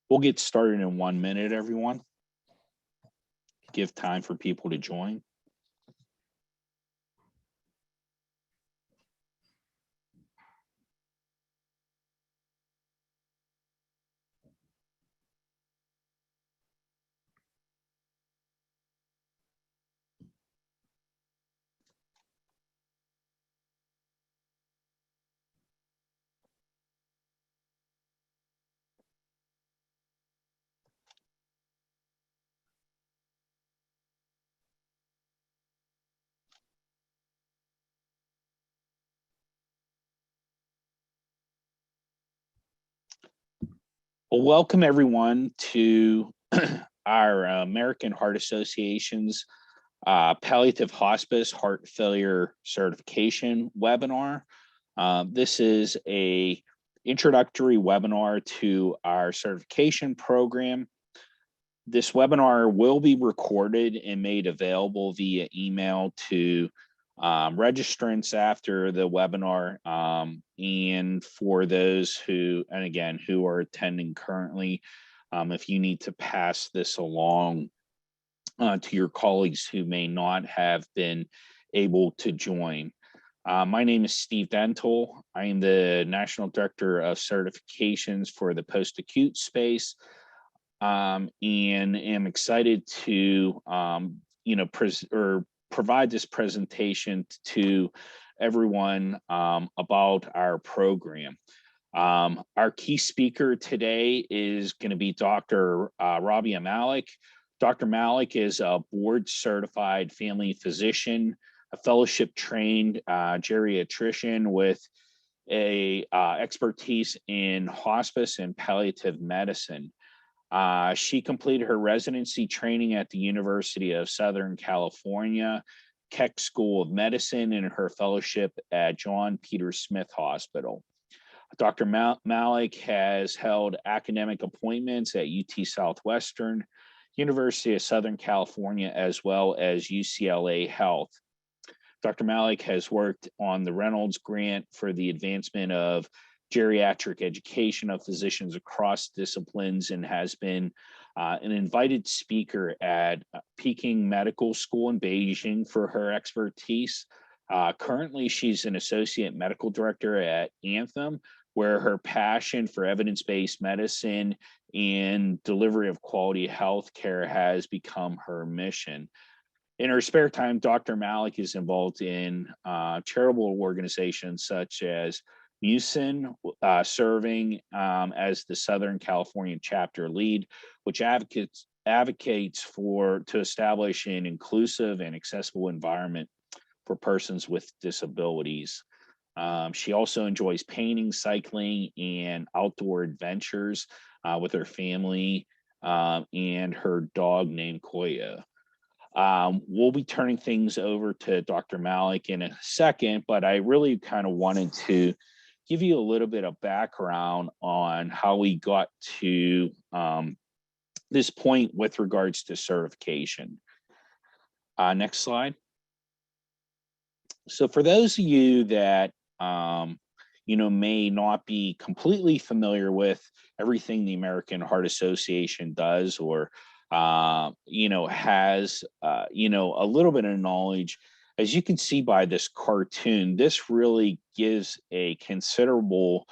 We'll get started in 1 minute, everyone. Give time for people to join. Well, welcome everyone to our American Heart Association's Palliative Hospice Heart Failure Certification webinar. This is a introductory webinar to our certification program. This webinar will be recorded and made available via email to registrants after the webinar, and for those who are attending currently, if you need to pass this along to your colleagues who may not have been able to join. My name is Steve Dental. I am the National Director of Certifications for the post-acute space, and am excited to provide this presentation to everyone about our program. Our key speaker today is going to be Dr. Rabia Malik. Dr. Malik is a board certified family physician, a fellowship trained geriatrician with a expertise in hospice and palliative medicine. She completed her residency training at the University of Southern California Keck School of Medicine and her fellowship at John Peter Smith Hospital. Dr. Malik has held academic appointments at UT Southwestern, University of Southern California, as well as UCLA Health. Dr. Malik has worked on the Reynolds Grant for the advancement of geriatric education of physicians across disciplines and has been an invited speaker at Peking Medical School in Beijing for her expertise. Currently, she's an associate medical director at Anthem, where her passion for evidence-based medicine and delivery of quality health care has become her mission. In her spare time, Dr. Malik is involved in charitable organizations such as Musin, serving as the Southern California chapter lead, which advocates to establish an inclusive and accessible environment for persons with disabilities. She also enjoys painting, cycling, and outdoor adventures with her family and her dog named Koya. We'll be turning things over to Dr. Malik in a second, but I really kind of wanted to give you a little bit of background on how we got to this point with regards to certification. Next slide. So for those of you that may not be completely familiar with everything the American Heart Association does, or has a little bit of knowledge, as you can see by this cartoon, this really gives a considerable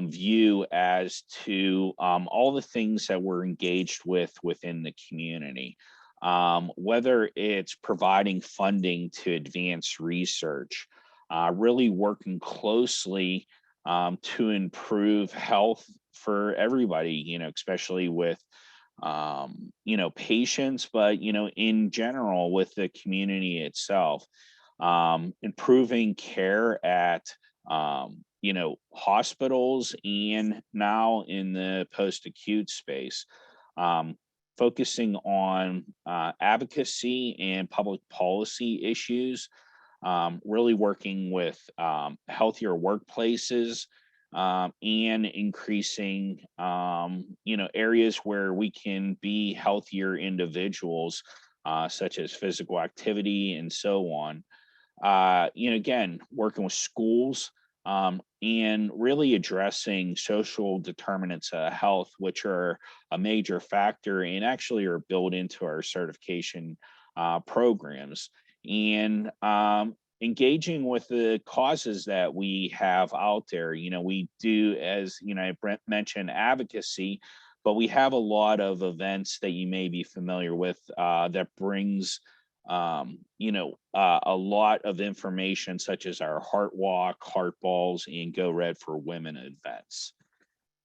view as to all the things that we're engaged with within the community. Whether it's providing funding to advance research, really working closely to improve health for everybody, especially with patients, but in general with the community itself, improving care at hospitals and now in the post-acute space, focusing on advocacy and public policy issues, really working with healthier workplaces, and increasing areas where we can be healthier individuals, such as physical activity and so on. Again, working with schools, and really addressing social determinants of health, which are a major factor and actually are built into our certification programs. And engaging with the causes that we have out there. We do, as I mentioned, advocacy, but we have a lot of events that you may be familiar with that brings a lot of information, such as our Heart Walk, Heart Balls, and Go Red for Women events.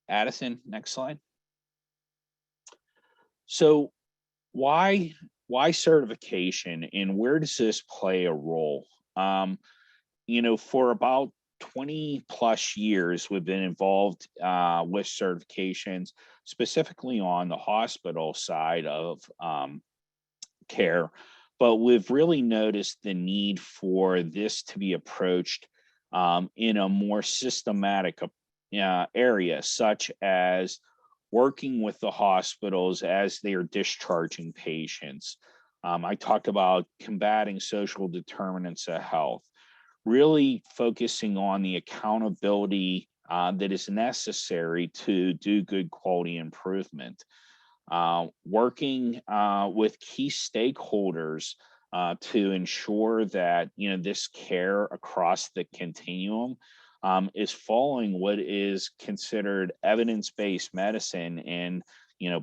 Addison, next slide. So why certification, and where does this play a role? For about 20 plus years, we've been involved with certifications, specifically on the hospital side of care. But we've really noticed the need for this to be approached in a more systematic area, such as working with the hospitals as they are discharging patients. I talked about combating social determinants of health, really focusing on the accountability that is necessary to do good quality improvement. Working with key stakeholders to ensure that this care across the continuum is following what is considered evidence-based medicine and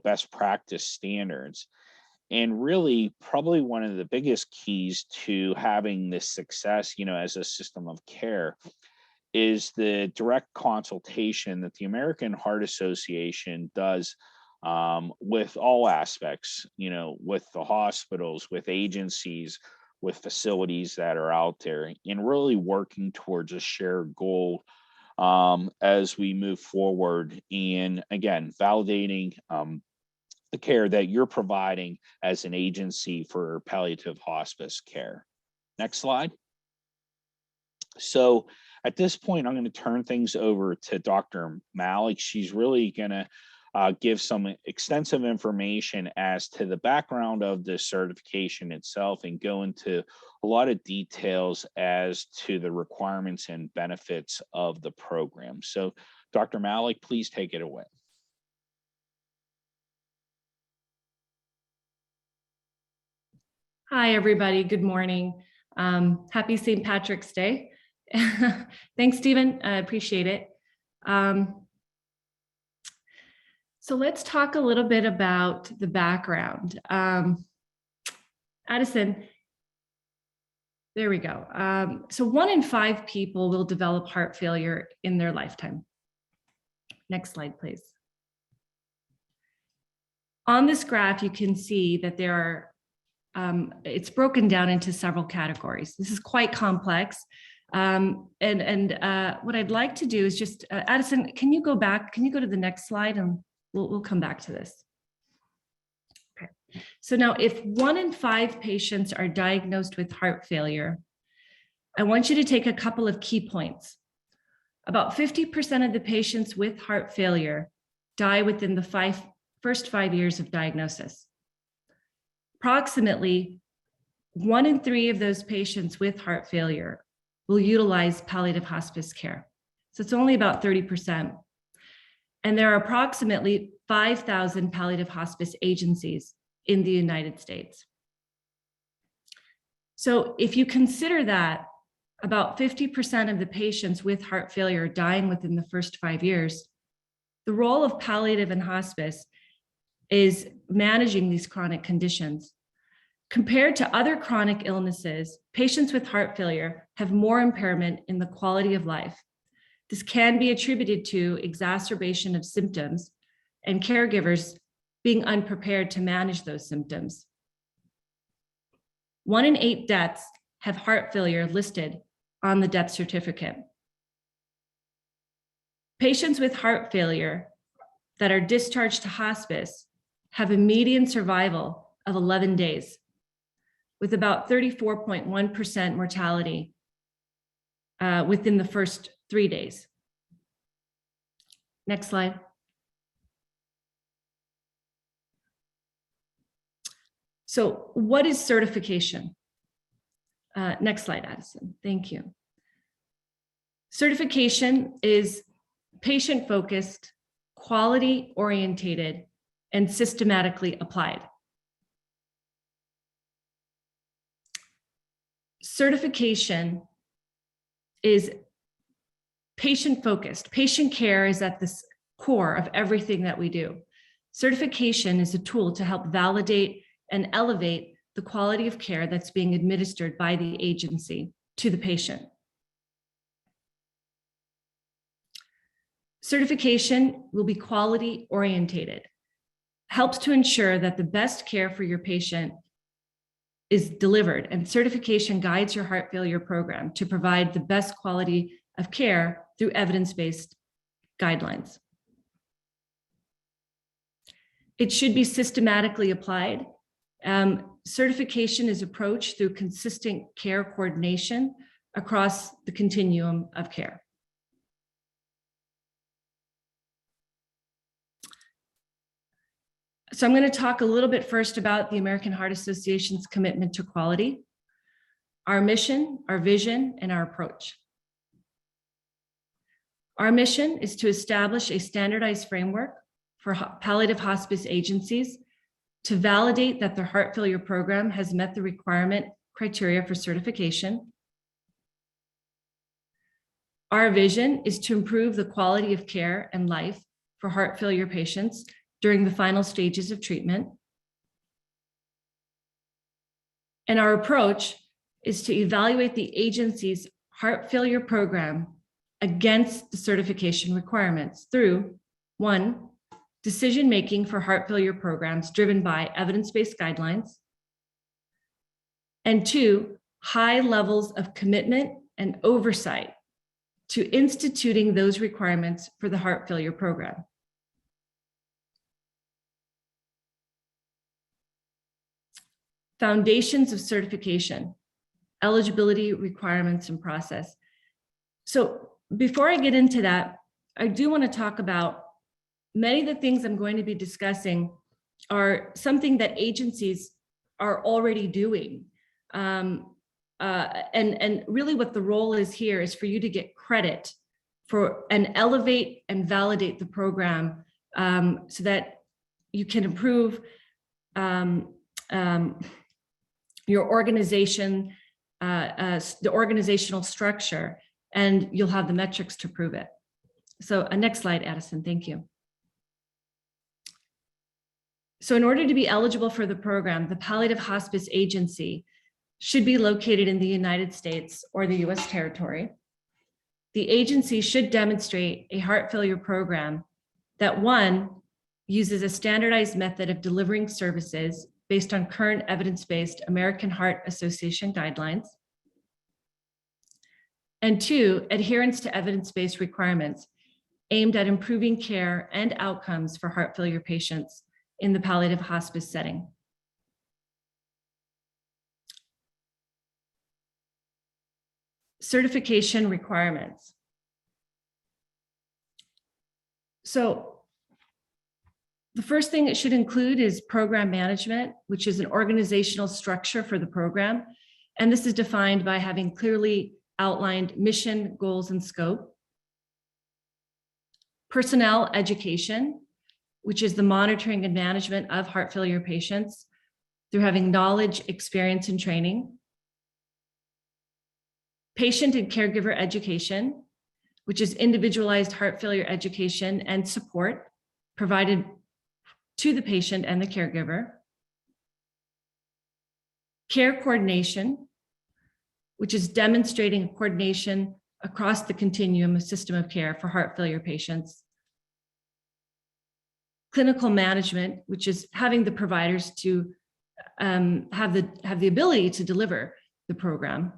best practice standards. And really, probably one of the biggest keys to having this success, as a system of care, is the direct consultation that the American Heart Association does with all aspects, with the hospitals, with agencies, with facilities that are out there, and really working towards a shared goal as we move forward. And again, validating the care that you're providing as an agency for palliative hospice care. Next slide. So at this point, I'm going to turn things over to Dr. Malik. She's really going to give some extensive information as to the background of the certification itself and go into a lot of details as to the requirements and benefits of the program. So Dr. Malik, please take it away. Hi, everybody. Good morning. Happy St. Patrick's Day. Thanks, Stephen. I appreciate it. So let's talk a little bit about the background. Addison, there we go. So 1 in 5 people will develop heart failure in their lifetime. Next slide, please. On this graph, you can see that there are it's broken down into several categories. This is quite complex. What I'd like to do is just, Addison, can you go back? Can you go to the next slide? And we'll come back to this. Okay. So now if 1 in 5 patients are diagnosed with heart failure, I want you to take a couple of key points. About 50% of the patients with heart failure die within the first 5 years of diagnosis. Approximately 1 in 3 of those patients with heart failure will utilize palliative hospice care. So it's only about 30%. And there are approximately 5,000 palliative hospice agencies in the United States. So if you consider that about 50% of the patients with heart failure dying within the first 5 years, the role of palliative and hospice is managing these chronic conditions. Compared to other chronic illnesses, patients with heart failure have more impairment in the quality of life. This can be attributed to exacerbation of symptoms and caregivers being unprepared to manage those symptoms. 1 in 8 deaths have heart failure listed on the death certificate. Patients with heart failure that are discharged to hospice have a median survival of 11 days, with about 34.1% mortality within the first 3 days. Next slide. So what is certification? Next slide, Addison. Thank you. Certification is patient-focused, quality-orientated, and systematically applied. Certification is patient-focused. Patient care is at the core of everything that we do. Certification is a tool to help validate and elevate the quality of care that's being administered by the agency to the patient. Certification will be quality orientated, helps to ensure that the best care for your patient is delivered, and certification guides your heart failure program to provide the best quality of care through evidence-based guidelines. It should be systematically applied. Certification is approached through consistent care coordination across the continuum of care. So I'm going to talk a little bit first about the American Heart Association's commitment to quality, our mission, our vision, and our approach. Our mission is to establish a standardized framework for palliative hospice agencies to validate that their heart failure program has met the requirement criteria for certification. Our vision is to improve the quality of care and life for heart failure patients during the final stages of treatment. And our approach is to evaluate the agency's heart failure program against the certification requirements through, one, decision-making for heart failure programs driven by evidence-based guidelines, and two, high levels of commitment and oversight to instituting those requirements for the heart failure program. Foundations of certification, eligibility requirements and process. So before I get into that, I do want to talk about many of the things I'm going to be discussing are something that agencies are already doing. And really what the role is here is for you to get credit for and elevate and validate the program so that you can improve your organization, the organizational structure, and you'll have the metrics to prove it. So next slide, Addison, thank you. So in order to be eligible for the program, the Palliative Hospice Agency should be located in the United States or the US territory. The agency should demonstrate a heart failure program that, one, uses a standardized method of delivering services based on current evidence-based American Heart Association guidelines, and two, adherence to evidence-based requirements aimed at improving care and outcomes for heart failure patients in the palliative hospice setting. Certification requirements. So the first thing it should include is program management, which is an organizational structure for the program. And this is defined by having clearly outlined mission, goals, and scope. Personnel education, which is the monitoring and management of heart failure patients through having knowledge, experience, and training. Patient and caregiver education, which is individualized heart failure education and support provided to the patient and the caregiver. Care coordination, which is demonstrating coordination across the continuum of system of care for heart failure patients. Clinical management, which is having the providers to have the ability to deliver the program.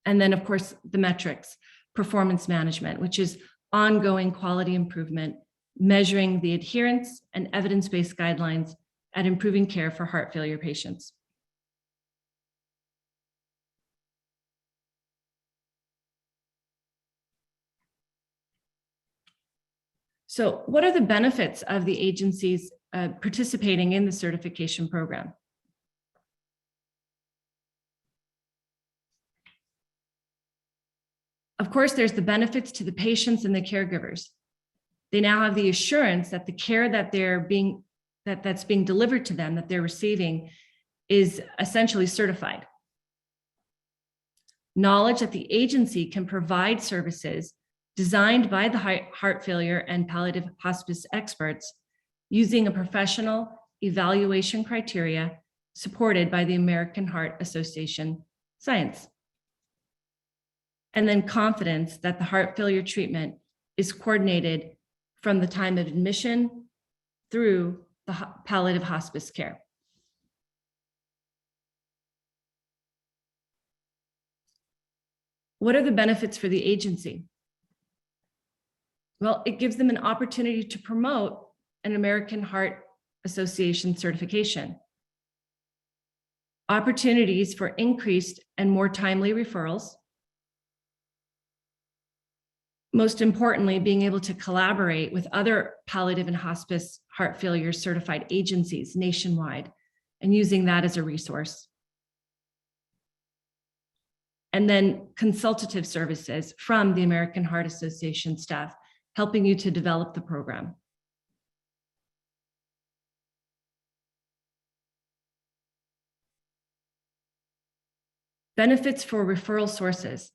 And then, of course, the metrics, performance management, which is ongoing quality improvement, measuring the adherence and evidence-based guidelines at improving care for heart failure patients. So what are the benefits of the agencies participating in the certification program? Of course, there's the benefits to the patients and the caregivers. They now have the assurance that the care that that's being delivered to them, that they're receiving, is essentially certified. Knowledge that the agency can provide services designed by the heart failure and palliative hospice experts using a professional evaluation criteria supported by the American Heart Association science. And then confidence that the heart failure treatment is coordinated from the time of admission through the palliative hospice care. What are the benefits for the agency? Well, it gives them an opportunity to promote an American Heart Association certification. Opportunities for increased and more timely referrals. Most importantly, being able to collaborate with other palliative and hospice heart failure certified agencies nationwide and using that as a resource. And then consultative services from the American Heart Association staff, helping you to develop the program. Benefits for referral sources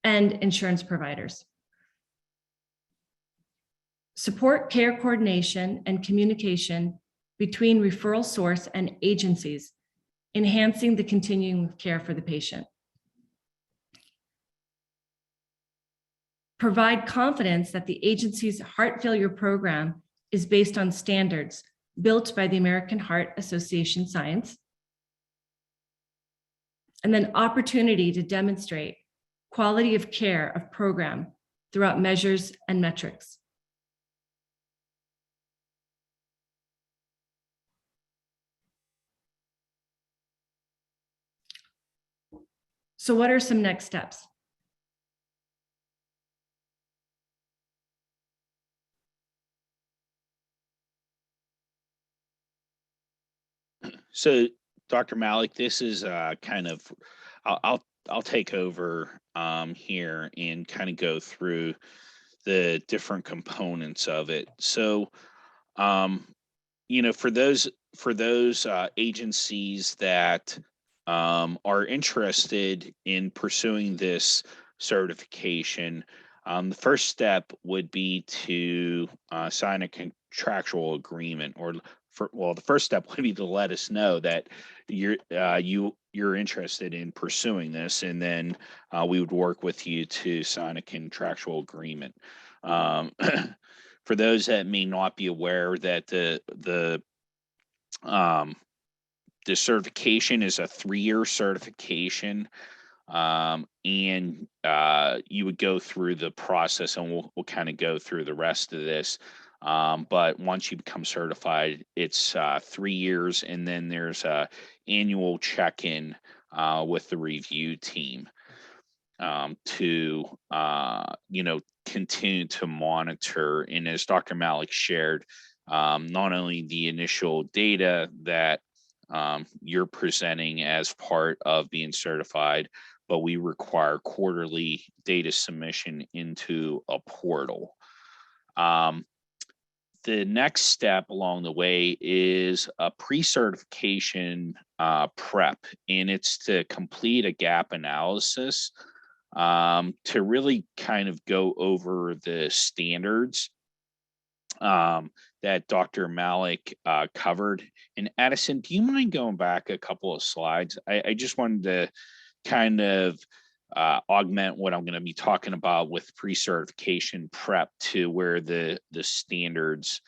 and insurance providers. Support care coordination and communication between referral source and agencies, enhancing the continuum of care for the patient. Provide confidence that the agency's heart failure program is based on standards built by the American Heart Association science. And then opportunity to demonstrate quality of care of program throughout measures and metrics. So what are some next steps? So, Dr. Malik, this is kind of, I'll take over here and kind of go through the different components of it. So, for those agencies that are interested in pursuing this certification, the first step would be to sign a contractual agreement, or the first step would be to let us know that you're interested in pursuing this, and then we would work with you to sign a contractual agreement. For those that may not be aware, that the certification is a 3-year certification, and you would go through the process, and we'll kind of go through the rest of this. But once you become certified, it's 3 years, and then there's a annual check-in with the review team to continue to monitor. And as Dr. Malik shared, not only the initial data that you're presenting as part of being certified, but we require quarterly data submission into a portal. The next step along the way is a pre-certification prep, and it's to complete a gap analysis to really kind of go over the standards that Dr. Malik covered. And Addison, do you mind going back a couple of slides? I just wanted to kind of augment what I'm going to be talking about with pre-certification prep to where the standards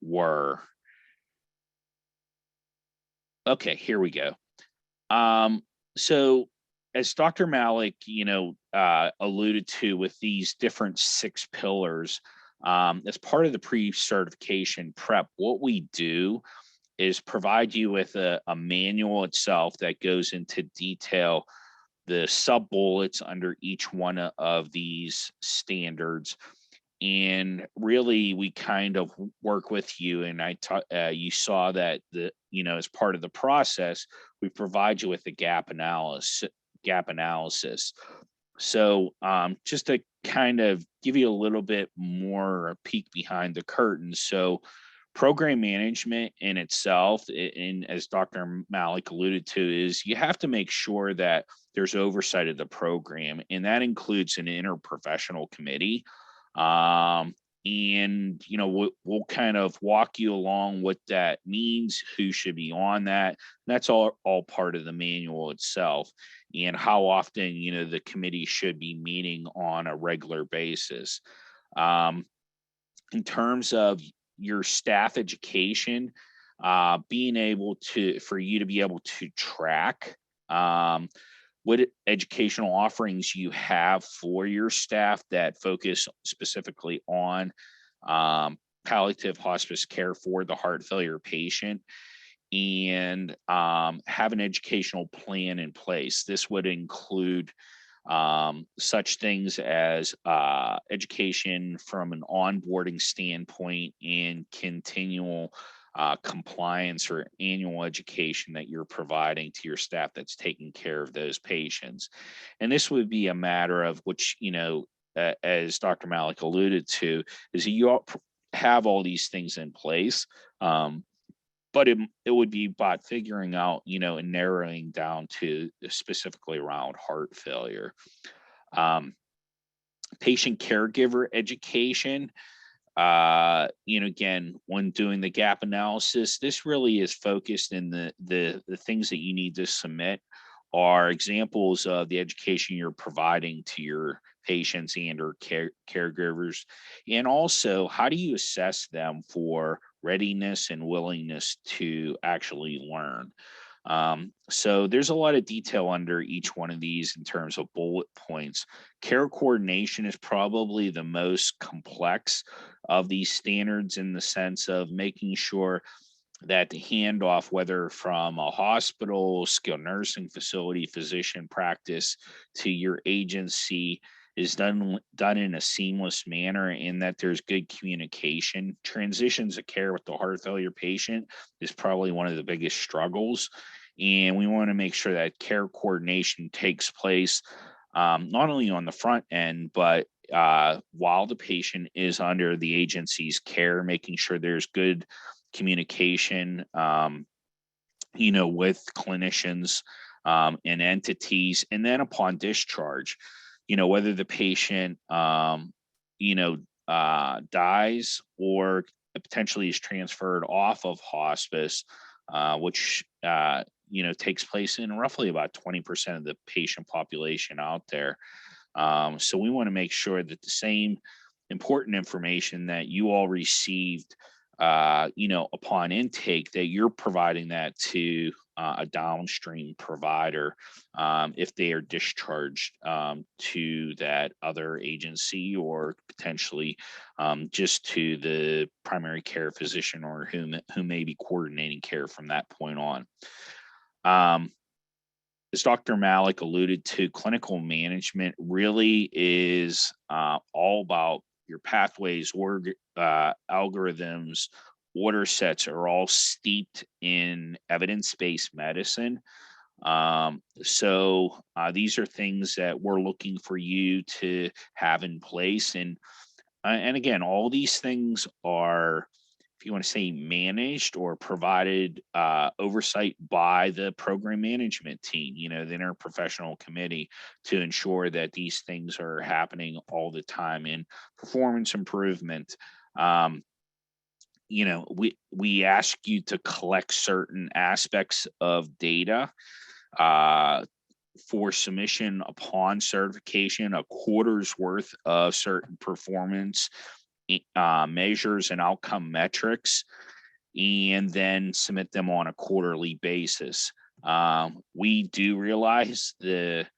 were. Okay, here we go. So as Dr. Malik, alluded to with these different 6 pillars, as part of the pre-certification prep, what we do is provide you with a manual itself that goes into detail the sub bullets under each one of these standards. And really, we kind of work with you. And you saw that as part of the process, we provide you with the gap analysis. So, just to kind of give you a little bit more peek behind the curtain. So, program management in itself, and as Dr. Malik alluded to, is you have to make sure that there's oversight of the program, and that includes an interprofessional committee. Um, and we'll kind of walk you along what that means, who should be on that. That's all part of the manual itself, and how often the committee should be meeting on a regular basis. Um, in terms of your staff education, being able to for you to be able to track um, what educational offerings you have for your staff that focus specifically on palliative hospice care for the heart failure patient, and have an educational plan in place. This would include such things as education from an onboarding standpoint and continual compliance or annual education that you're providing to your staff that's taking care of those patients. And this would be a matter of which, as Dr. Malik alluded to, is have all these things in place. But it would be about figuring out, and narrowing down to specifically around heart failure. Um, Patient caregiver education, again, when doing the gap analysis, this really is focused in the things that you need to submit are examples of the education you're providing to your patients and or caregivers, and also how do you assess them for readiness and willingness to actually learn. So there's a lot of detail under each one of these in terms of bullet points. Care coordination is probably the most complex of these standards, in the sense of making sure that the handoff, whether from a hospital, skilled nursing facility, physician practice to your agency, is done in a seamless manner, and that there's good communication. Transitions of care with the heart failure patient is probably one of the biggest struggles, and we want to make sure that care coordination takes place, not only on the front end, but while the patient is under the agency's care, making sure there's good communication, with clinicians and entities. And then upon discharge, whether the patient, dies or potentially is transferred off of hospice, which, takes place in roughly about 20% of the patient population out there. So we want to make sure that the same important information that you all received, upon intake, that you're providing that to a downstream provider, if they are discharged to that other agency, or potentially just to the primary care physician, or who may be coordinating care from that point on. As Dr. Malik alluded to, clinical management really is all about your pathways, or algorithms, order sets are all steeped in evidence-based medicine. So these are things that we're looking for you to have in place. And again, all these things are, if you want to say, managed or provided oversight by the program management team, the interprofessional committee, to ensure that these things are happening all the time. In performance improvement, we ask you to collect certain aspects of data for submission upon certification, a quarter's worth of certain performance measures and outcome metrics, and then submit them on a quarterly basis. We do realize if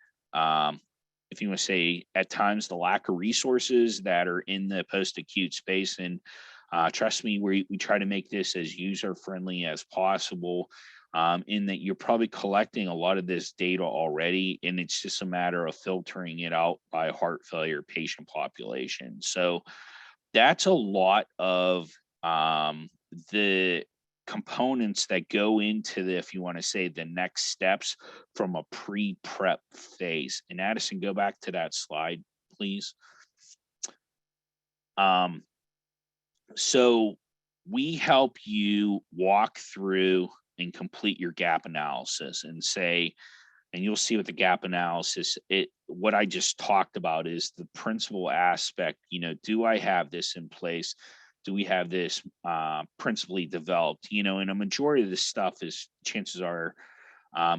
you want to say, at times, the lack of resources that are in the post-acute space. And trust me, we try to make this as user-friendly as possible, in that you're probably collecting a lot of this data already, and it's just a matter of filtering it out by heart failure patient population. So that's a lot of the components that go into the, if you want to say, the next steps from a pre-prep phase. And Addison, go back to that slide, please. So we help you walk through and complete your gap analysis and say, and you'll see with the gap analysis, what I just talked about is the principal aspect. Do I have this in place? Do we have this principally developed? And a majority of this stuff is, chances are,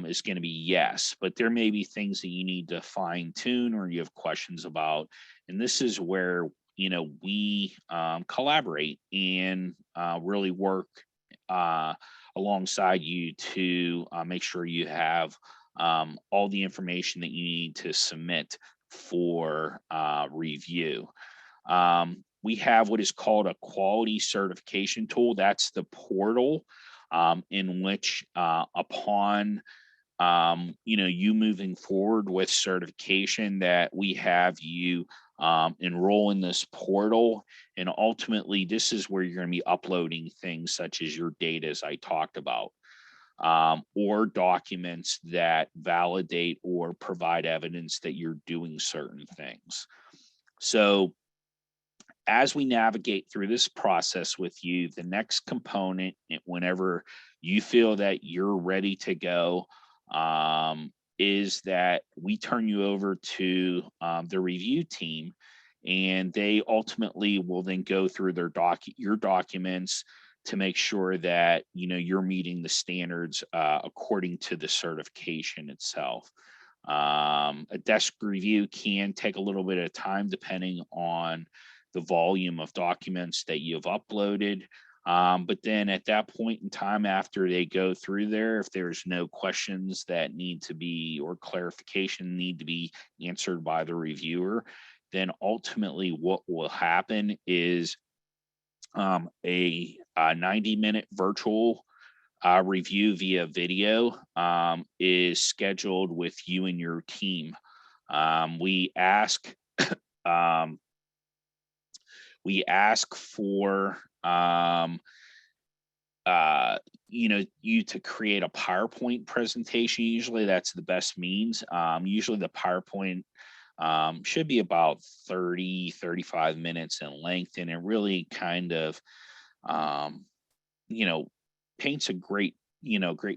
is going to be yes, but there may be things that you need to fine tune or you have questions about. And this is where, we collaborate and really work alongside you to make sure you have all the information that you need to submit for review. We have what is called a quality certification tool. That's the portal in which upon you moving forward with certification, that we have you enroll in this portal. And ultimately, this is where you're going to be uploading things such as your data, as I talked about, or documents that validate or provide evidence that you're doing certain things. So as we navigate through this process with you, the next component, whenever you feel that you're ready to go, is that we turn you over to the review team, and they ultimately will then go through your documents to make sure that you're meeting the standards according to the certification itself. A desk review can take a little bit of time depending on the volume of documents that you've uploaded. But then at that point in time, after they go through there, if there's no questions that need to be, or clarification need to be answered by the reviewer, then ultimately what will happen is a 90-minute virtual review via video is scheduled with you and your team. We ask for you to create a PowerPoint presentation. Usually that's the best means. Usually the PowerPoint should be about 35 minutes in length, and it really kind of paints a great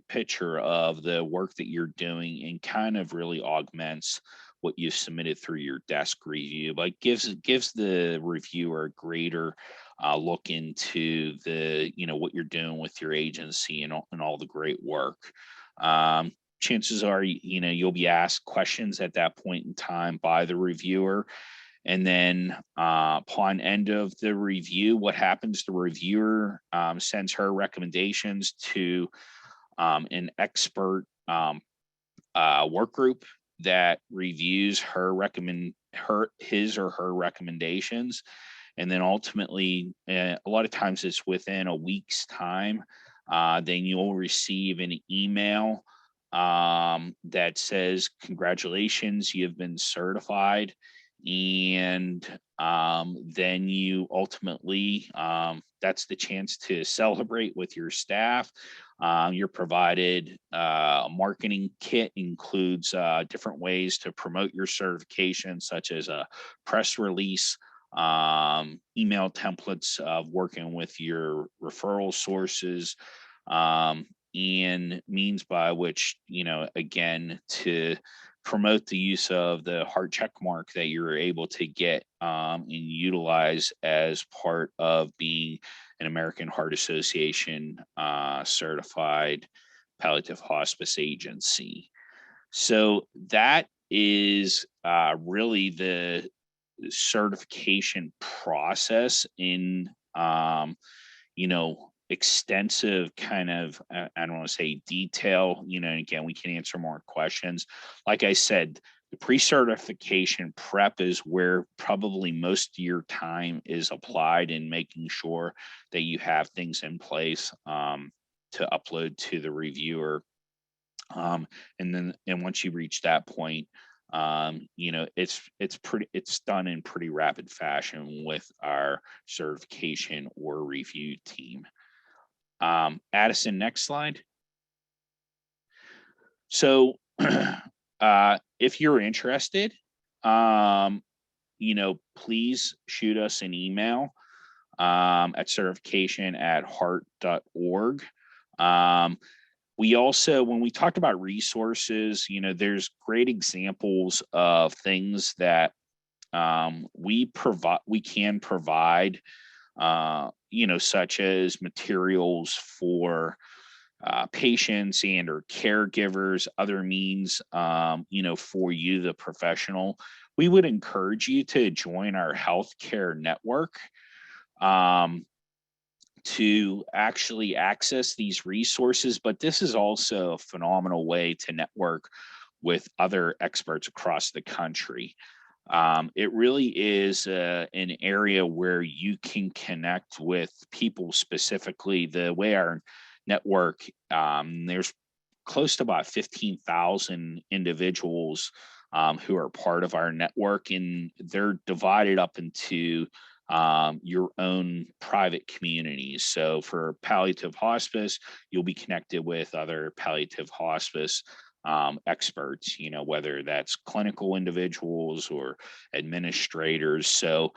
picture of the work that you're doing, and kind of really augments what you've submitted through your desk review, but gives the reviewer a greater look into the what you're doing with your agency and all the great work. Chances are you'll be asked questions at that point in time by the reviewer, and then upon end of the review, what happens, the reviewer sends her recommendations to an expert work group that reviews his or her recommendations. And then ultimately, a lot of times it's within a week's time, then you'll receive an email that says, congratulations, you've been certified. And then you ultimately, that's the chance to celebrate with your staff. You're provided a marketing kit, includes different ways to promote your certification, such as a press release, email templates of working with your referral sources, and means by which, again, to promote the use of the heart check mark that you're able to get and utilize as part of being an American Heart Association certified palliative hospice agency. So that is really the certification process in, extensive kind of, I don't want to say detail, again, we can answer more questions. Like I said, the pre-certification prep is where probably most of your time is applied in making sure that you have things in place to upload to the reviewer. And once you reach that point, it's done in pretty rapid fashion with our certification or review team. Addison, next slide. So if you're interested, please shoot us an email at certification@heart.org. We also, when we talked about resources, there's great examples of things that we can provide, such as materials for patients and or caregivers, other means, for you, the professional. We would encourage you to join our healthcare network to actually access these resources. But this is also a phenomenal way to network with other experts across the country. It really is an area where you can connect with people specifically. The way our network, there's close to about 15,000 individuals who are part of our network, and they're divided up into your own private communities. So for palliative hospice, you'll be connected with other palliative hospice experts, whether that's clinical individuals or administrators. So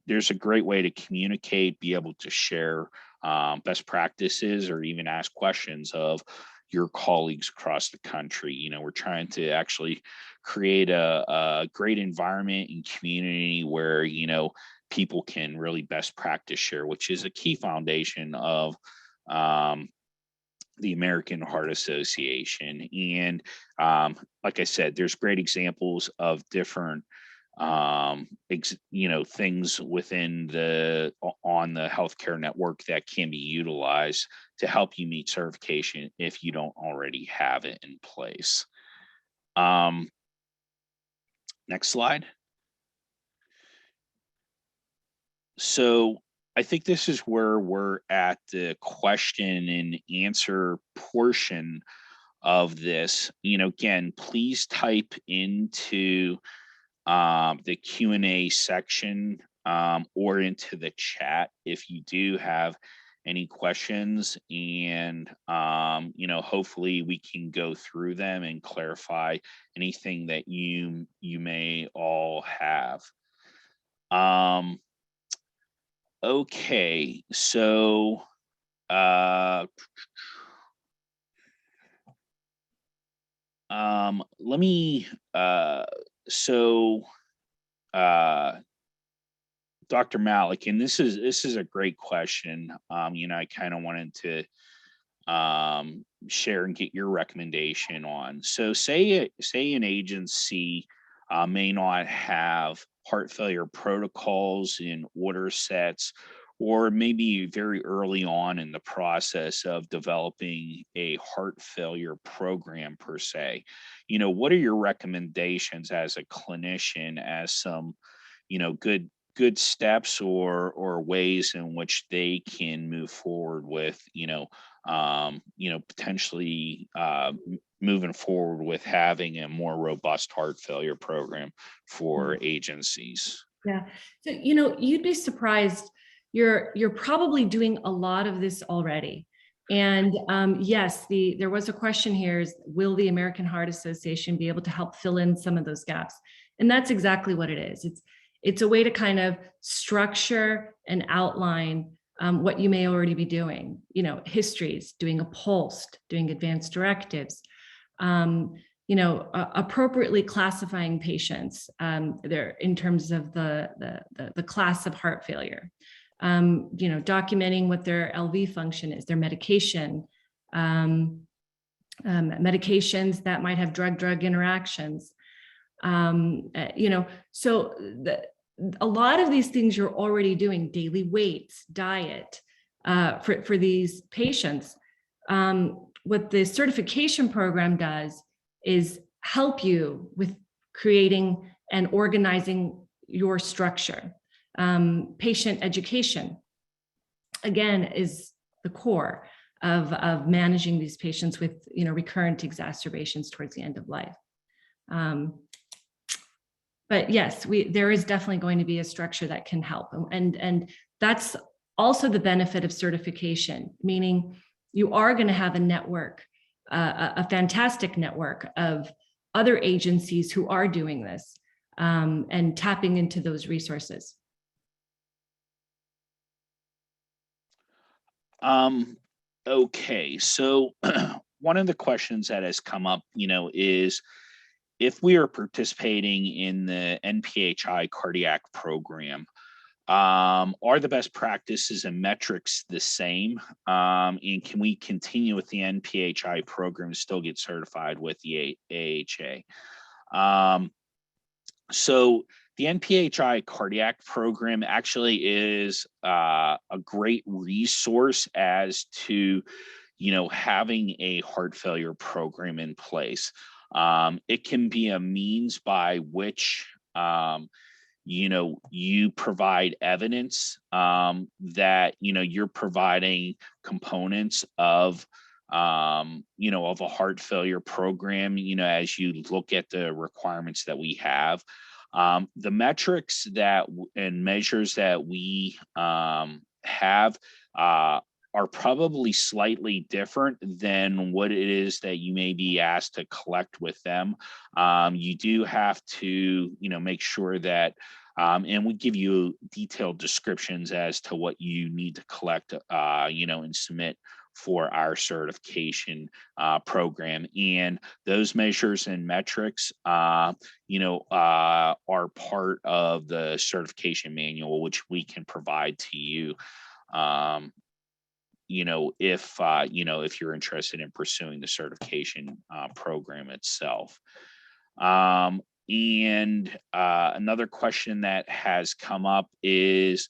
there's a great way to communicate, be able to share best practices, or even ask questions of your colleagues across the country. We're trying to actually create a great environment and community where, people can really best practice share, which is a key foundation of the American Heart Association. And like I said, there's great examples of different things within on the healthcare network that can be utilized to help you meet certification if you don't already have it in place. Next slide. So I think this is where we're at the question and answer portion of this. Again, please type into the Q&A section or into the chat if you do have any questions, and hopefully we can go through them and clarify anything that you may all have. Okay, so let me Dr. Malik, and this is a great question. I kind of wanted to share and get your recommendation on. So say an agency may not have heart failure protocols in order sets, or maybe very early on in the process of developing a heart failure program per se. What are your recommendations as a clinician, as some, good steps or ways in which they can move forward with, potentially moving forward with having a more robust heart failure program for agencies? Yeah. So, you'd be surprised. You're probably doing a lot of this already. And yes, there was a question here: is will the American Heart Association be able to help fill in some of those gaps? And that's exactly what it is. It's a way to kind of structure and outline what you may already be doing. Histories, doing a pulse, doing advanced directives, appropriately classifying patients there in terms of the class of heart failure. Documenting what their LV function is, their medication, medications that might have drug-drug interactions. So a lot of these things you're already doing: daily weights, diet, for these patients. What the certification program does is help you with creating and organizing your structure. Patient education, again, is the core of managing these patients with recurrent exacerbations towards the end of life. But yes, there is definitely going to be a structure that can help, and that's also the benefit of certification, meaning you are going to have a network, a fantastic network of other agencies who are doing this, and tapping into those resources. Okay, so one of the questions that has come up, is if we are participating in the NPHI cardiac program, are the best practices and metrics the same? And can we continue with the NPHI program, still get certified with the AHA? So the NPHI cardiac program actually is a great resource as to, having a heart failure program in place. It can be a means by which, you provide evidence that, you're providing components of, of a heart failure program, as you look at the requirements that we have. The metrics and measures that we have are probably slightly different than what it is that you may be asked to collect with them. You do have to, make sure that, and we give you detailed descriptions as to what you need to collect, and submit for our certification program. And those measures and metrics, are part of the certification manual, which we can provide to you. If you're interested in pursuing the certification program itself. And another question that has come up is,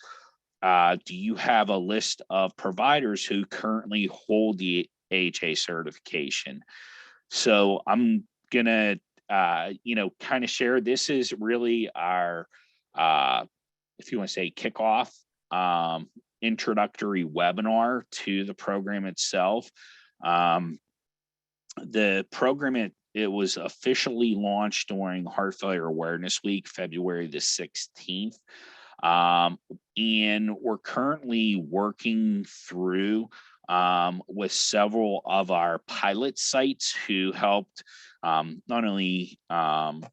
do you have a list of providers who currently hold the AHA certification? So I'm gonna, kind of share. This is really our, if you want to say, kickoff introductory webinar to the program itself. The program, it was officially launched during Heart Failure Awareness Week, February the 16th. And we're currently working through with several of our pilot sites who helped not only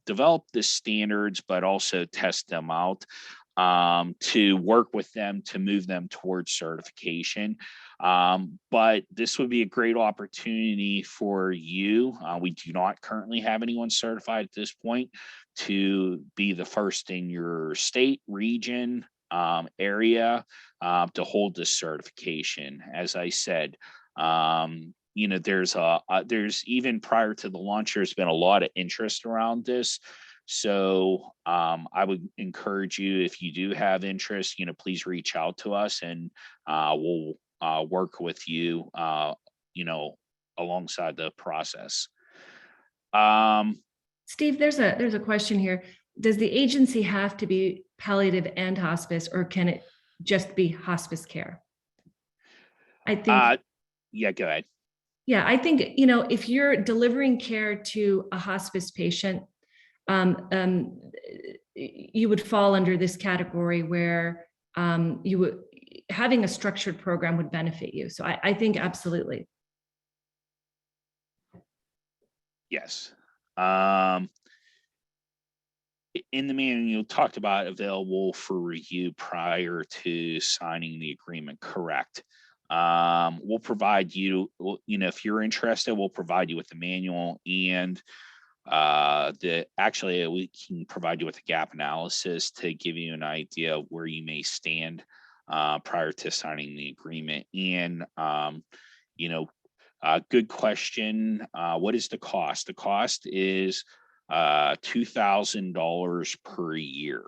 develop the standards, but also test them out, to work with them to move them towards certification. But this would be a great opportunity for you. We do not currently have anyone certified at this point, to be the first in your state, region, area to hold this certification. As I said, there's even prior to the launch, there's been a lot of interest around this. So I would encourage you, if you do have interest, please reach out to us, and we'll work with you, alongside the process. Steve, there's a question here. Does the agency have to be palliative and hospice, or can it just be hospice care? I think. Yeah, go ahead. Yeah, I think, if you're delivering care to a hospice patient, you would fall under this category where having a structured program would benefit you. So I think absolutely. Yes. In the manual, talked about available for review prior to signing the agreement. Correct. We'll provide you, if you're interested, we'll provide you with the manual, and we can provide you with a gap analysis to give you an idea of where you may stand prior to signing the agreement. And good question. What is the cost? The cost is $2,000 per year.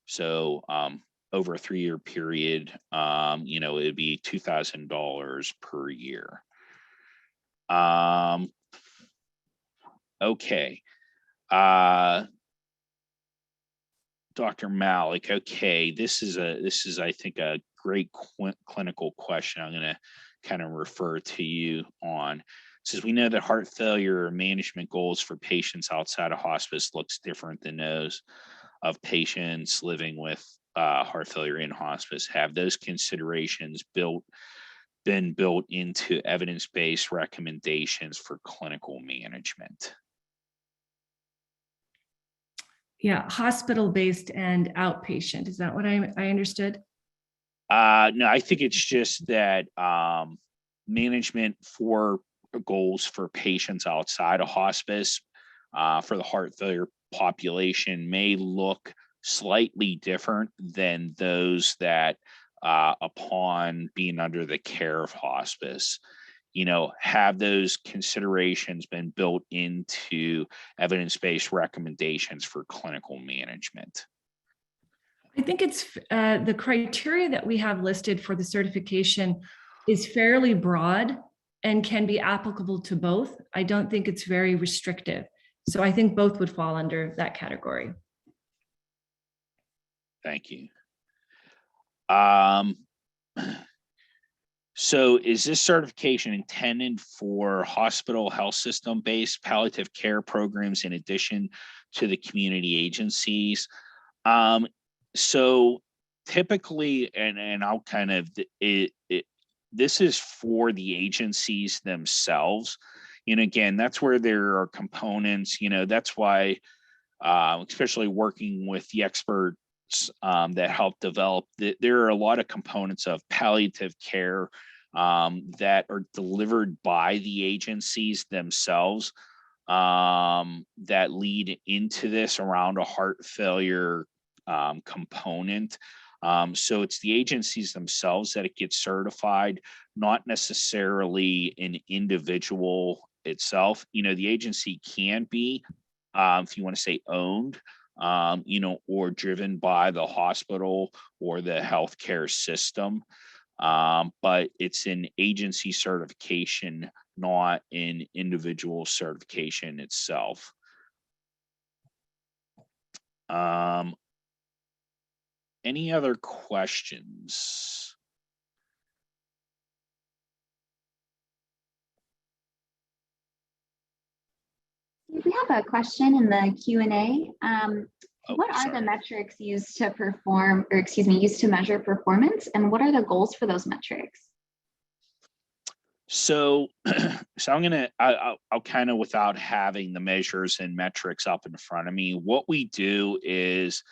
So over a 3-year period, it'd be $2,000 per year. Okay. Dr. Malik. Okay. This is I think a great clinical question. I'm going to kind of refer to you on. It says, we know that heart failure management goals for patients outside of hospice looks different than those of patients living with heart failure in hospice? Have those considerations been built into evidence-based recommendations for clinical management? Yeah, hospital-based and outpatient. Is that what I understood? No, I think it's just that management for goals for patients outside of hospice for the heart failure population may look slightly different than those that upon being under the care of hospice. Have those considerations been built into evidence-based recommendations for clinical management? I think it's the criteria that we have listed for the certification is fairly broad and can be applicable to both. I don't think it's very restrictive. So I think both would fall under that category. Thank you. So is this certification intended for hospital health system based palliative care programs in addition to the community agencies? So typically, and I'll kind of, this is for the agencies themselves. Again, that's where there are components, that's why, especially working with the experts that help develop, there are a lot of components of palliative care that are delivered by the agencies themselves that lead into this around a heart failure component. So it's the agencies themselves that it gets certified, not necessarily an individual itself. The agency can be, if you want to say owned, or driven by the hospital or the healthcare system. But it's an agency certification, not an individual certification itself. Any other questions? We have a question in the Q&A. What are sorry. the metrics used to perform, or excuse me, used to measure performance, and what are the goals for those metrics? So, I'll kind of, without having the measures and metrics up in front of me, what we do is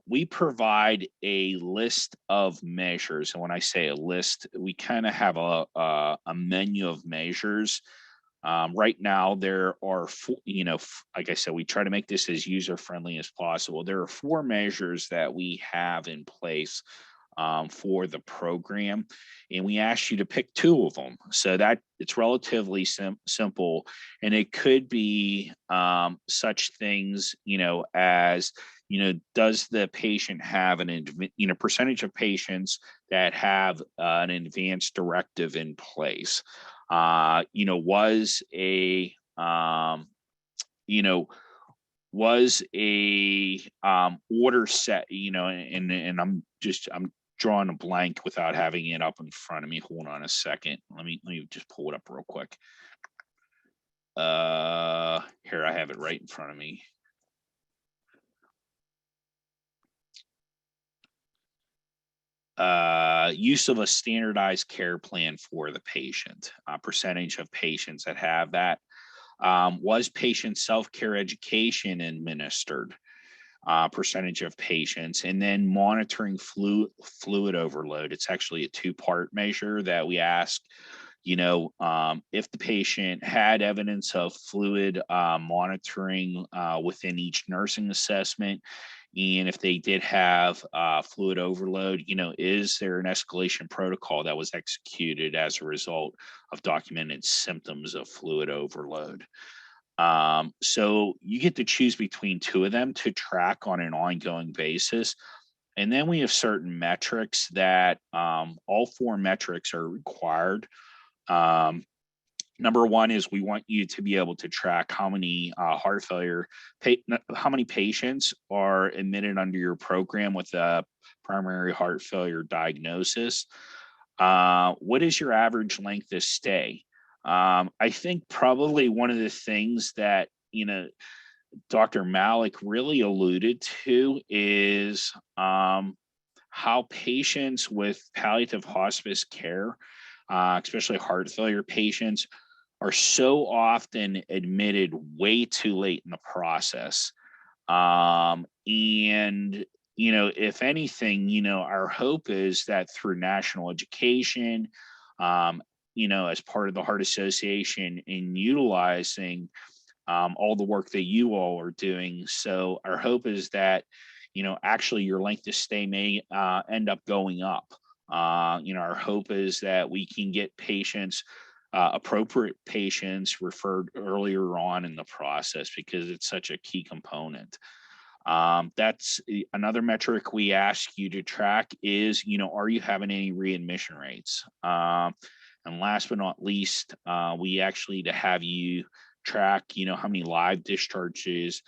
we provide a list of measures. And when I say a list, we kind of have a menu of measures. Right now, there are, like I said, we try to make this as user-friendly as possible. There are 4 measures that we have in place for the program, and we ask you to pick 2 of them. So that it's relatively simple, and it could be such things, as, does the patient have percentage of patients that have an advanced directive in place? Was a order set, and I'm drawing a blank without having it up in front of me. Hold on a second. Let me just pull it up real quick. Here, I have it right in front of me. Use of a standardized care plan for the patient, percentage of patients that have that. Was patient self-care education administered? Percentage of patients, and then monitoring fluid overload. It's actually a 2-part measure that we ask, if the patient had evidence of fluid monitoring within each nursing assessment, and if they did have fluid overload, is there an escalation protocol that was executed as a result of documented symptoms of fluid overload? So you get to choose between 2 of them to track on an ongoing basis. And then we have certain metrics that all 4 metrics are required. Number 1 is we want you to be able to track how many heart failure, how many patients are admitted under your program with a primary heart failure diagnosis. What is your average length of stay? I think probably one of the things that, Dr. Malik really alluded to is how patients with palliative hospice care, especially heart failure patients, are so often admitted way too late in the process. And, if anything, our hope is that through national education, um, as part of the Heart Association, in utilizing all the work that you all are doing. So our hope is that, actually your length of stay may end up going up. Our hope is that we can get patients, appropriate patients referred earlier on in the process because it's such a key component. That's another metric we ask you to track is, are you having any readmission rates? And last but not least, we actually to have you track, how many live discharges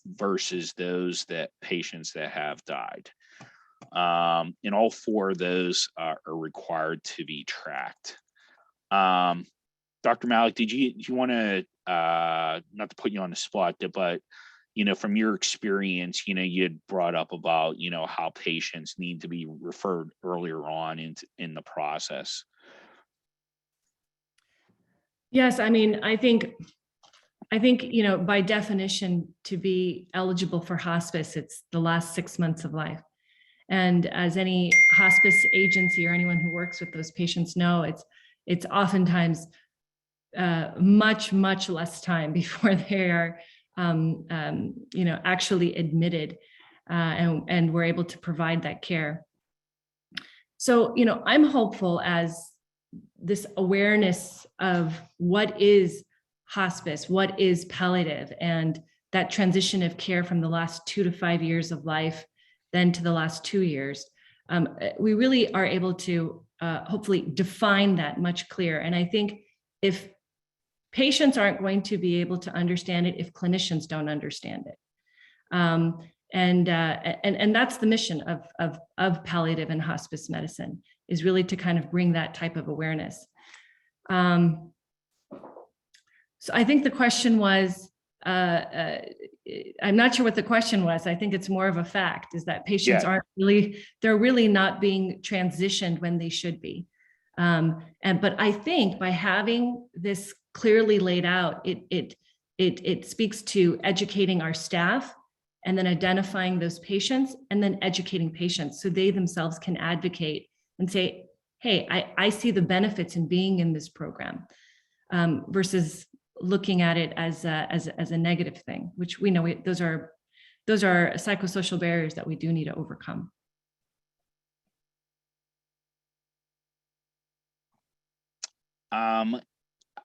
versus those that patients that have died. And all four of those are required to be tracked. Dr. Malik, do you want to, not to put you on the spot, but, from your experience, you had brought up about, how patients need to be referred earlier on in the process. Yes, I mean, I think, by definition, to be eligible for hospice, it's the last 6 months of life. And as any hospice agency or anyone who works with those patients know, it's oftentimes much less time before they are, actually admitted, and we're able to provide that care. So, I'm hopeful as this awareness of what is hospice, what is palliative, and that transition of care from the last 2 to 5 years of life, then to the last 2 years, we really are able to hopefully define that much clearer. And I think if patients aren't going to be able to understand it, if clinicians don't understand it, and that's the mission of palliative and hospice medicine, is really to kind of bring that type of awareness. So I think the question was, I'm not sure what the question was. I think it's more of a fact, is that patients they're really not being transitioned when they should be. But I think by having this clearly laid out, it speaks to educating our staff, and then identifying those patients, and then educating patients so they themselves can advocate and say, hey, I see the benefits in being in this program, versus looking at it as a negative thing, which we know those are psychosocial barriers that we do need to overcome.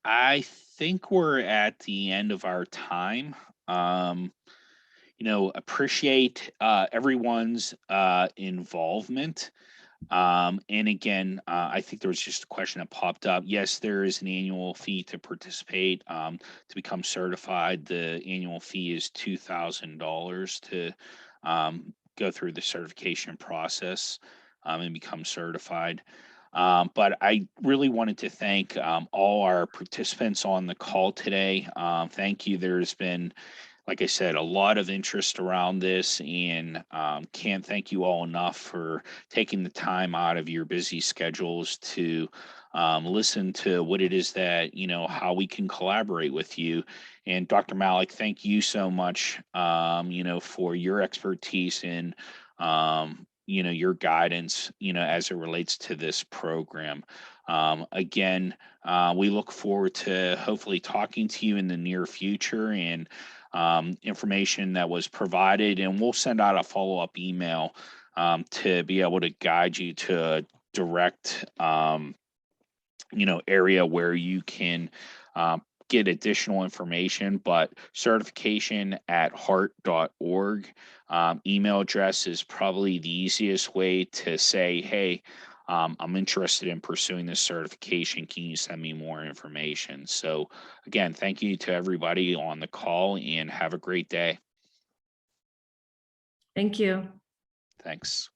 I think we're at the end of our time. Appreciate everyone's involvement. And again, I think there was just a question that popped up. Yes, there is an annual fee to participate. To become certified, the annual fee is $2,000 to go through the certification process and become certified. But I really wanted to thank all our participants on the call today. Thank you. There's been, like I said, a lot of interest around this, and can't thank you all enough for taking the time out of your busy schedules to listen to what it is that, how we can collaborate with you. And Dr. Malik, thank you so much, for your expertise in, your guidance, as it relates to this program. Again, we look forward to hopefully talking to you in the near future, and information that was provided, and we'll send out a follow-up email to be able to guide you to a direct area where you can get additional information. But certification at heart.org email address is probably the easiest way to say, hey, I'm interested in pursuing this certification. Can you send me more information? So again, thank you to everybody on the call, and have a great day. Thank you. Thanks.